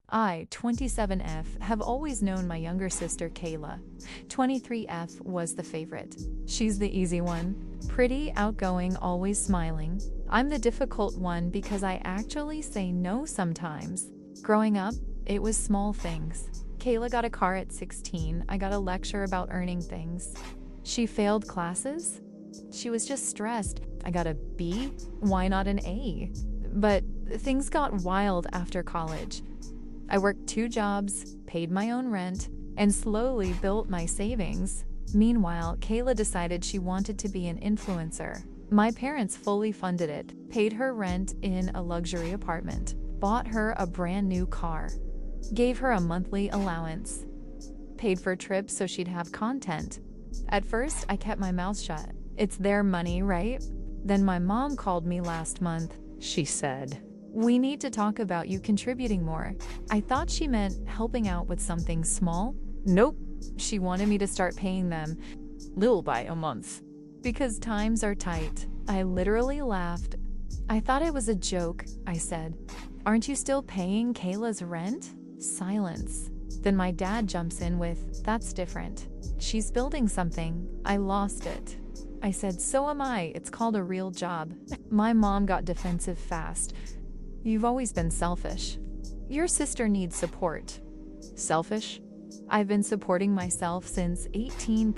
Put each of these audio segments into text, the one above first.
I, 27F, have always known my younger sister Kayla. 23F was the favorite. She's the easy one. Pretty, outgoing, always smiling. I'm the difficult one because I actually say no sometimes. Growing up, it was small things. Kayla got a car at 16. I got a lecture about earning things. She failed classes. She was just stressed. I got a B. Why not an A? But things got wild after college. I worked 2 jobs, paid my own rent, and slowly built my savings. Meanwhile, Kayla decided she wanted to be an influencer. My parents fully funded it, paid her rent in a luxury apartment, bought her a brand new car, gave her a monthly allowance, paid for trips so she'd have content. At first, I kept my mouth shut. It's their money, right? Then my mom called me last month. She said, "We need to talk about you contributing more." I thought she meant helping out with something small. Nope, she wanted me to start paying them little by a month. Because times are tight. I literally laughed. I thought it was a joke, I said. "Aren't you still paying Kayla's rent?" Silence. Then my dad jumps in with, "That's different. She's building something. I lost it." I said, "So am I. It's called a real job." My mom got defensive fast. "You've always been selfish. Your sister needs support." Selfish? I've been supporting myself since 18.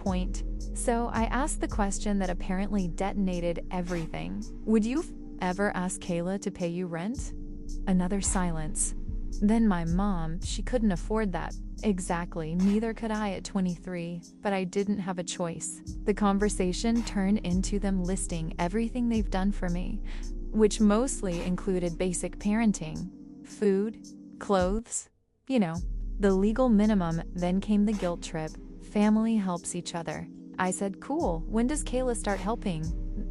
So I asked the question that apparently detonated everything. Would you ever ask Kayla to pay you rent? Another silence. Then my mom, she couldn't afford that. Exactly, neither could I at 23, but I didn't have a choice. The conversation turned into them listing everything they've done for me, which mostly included basic parenting, food, clothes, the legal minimum. Then came the guilt trip. Family helps each other. I said, "Cool, when does Kayla start helping?"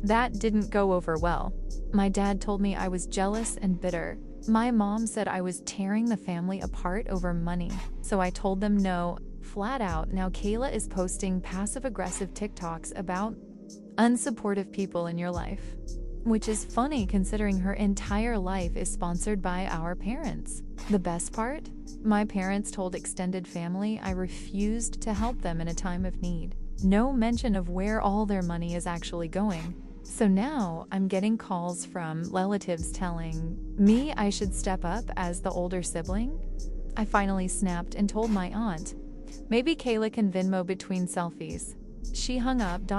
That didn't go over well. My dad told me I was jealous and bitter. My mom said I was tearing the family apart over money. So I told them no, flat out. Now Kayla is posting passive-aggressive TikToks about unsupportive people in your life. Which is funny considering her entire life is sponsored by our parents. The best part? My parents told extended family I refused to help them in a time of need. No mention of where all their money is actually going. So now I'm getting calls from relatives telling me I should step up as the older sibling. I finally snapped and told my aunt, "Maybe Kayla can Venmo between selfies." She hung up.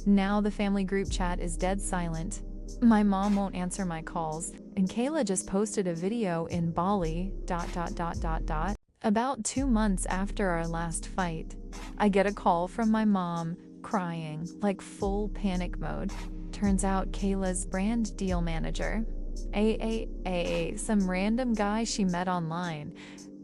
Now the family group chat is dead silent. My mom won't answer my calls, and Kayla just posted a video in Bali. About 2 months after our last fight, I get a call from my mom, crying, like full panic mode. Turns out Kayla's brand deal manager, some random guy she met online,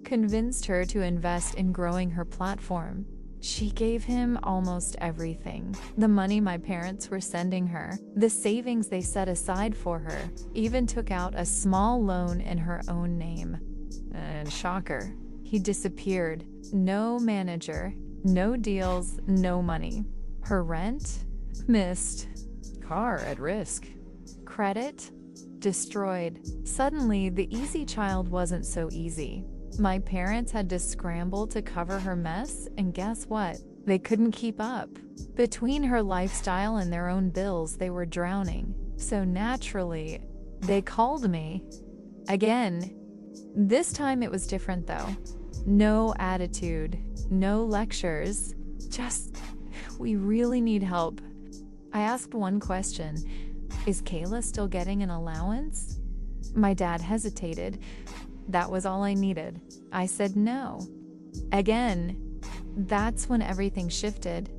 convinced her to invest in growing her platform. She gave him almost everything. The money my parents were sending her, the savings they set aside for her, even took out a small loan in her own name. And shocker, he disappeared. No manager, no deals, no money. Her rent? Missed. Car at risk. Credit? Destroyed. Suddenly, the easy child wasn't so easy. My parents had to scramble to cover her mess, and guess what? They couldn't keep up. Between her lifestyle and their own bills, they were drowning. So naturally, they called me. Again. This time it was different though. No attitude, no lectures, just, "We really need help." I asked one question, "Is Kayla still getting an allowance?" My dad hesitated. That was all I needed. I said no. Again. That's when everything shifted.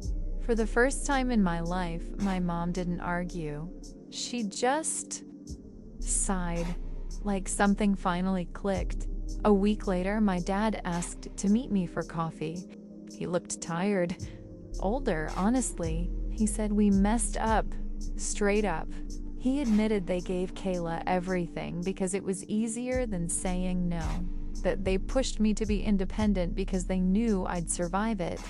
For the first time in my life, my mom didn't argue. She just sighed, like something finally clicked. A week later, my dad asked to meet me for coffee. He looked tired. Older, honestly. He said we messed up. Straight up. He admitted they gave Kayla everything because it was easier than saying no. That they pushed me to be independent because they knew I'd survive it.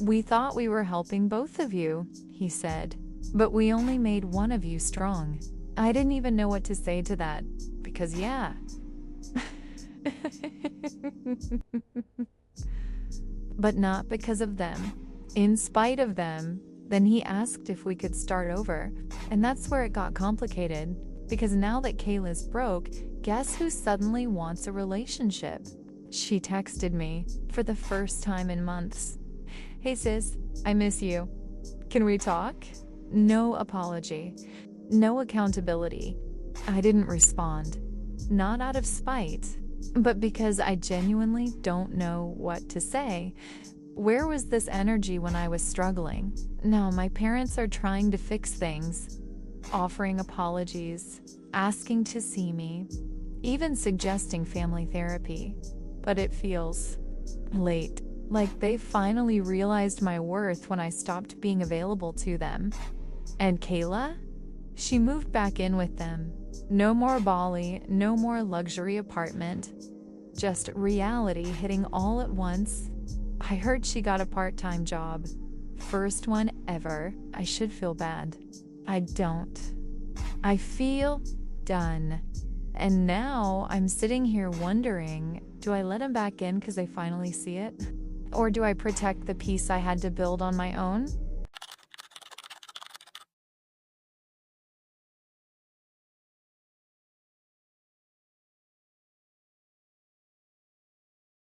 "We thought we were helping both of you," he said. "But we only made one of you strong." I didn't even know what to say to that. Because yeah. But not because of them. In spite of them, then he asked if we could start over. And that's where it got complicated. Because now that Kayla's broke, guess who suddenly wants a relationship? She texted me for the first time in months. Hey sis, I miss you. Can we talk? No apology. No accountability. I didn't respond. Not out of spite, but because I genuinely don't know what to say. Where was this energy when I was struggling? Now my parents are trying to fix things, offering apologies, asking to see me, even suggesting family therapy. But it feels late, like they finally realized my worth when I stopped being available to them. And Kayla? She moved back in with them. No more Bali, no more luxury apartment. Just reality hitting all at once. I heard she got a part-time job. First one ever. I should feel bad. I don't. I feel done. And now I'm sitting here wondering, do I let him back in because I finally see it? Or do I protect the peace I had to build on my own?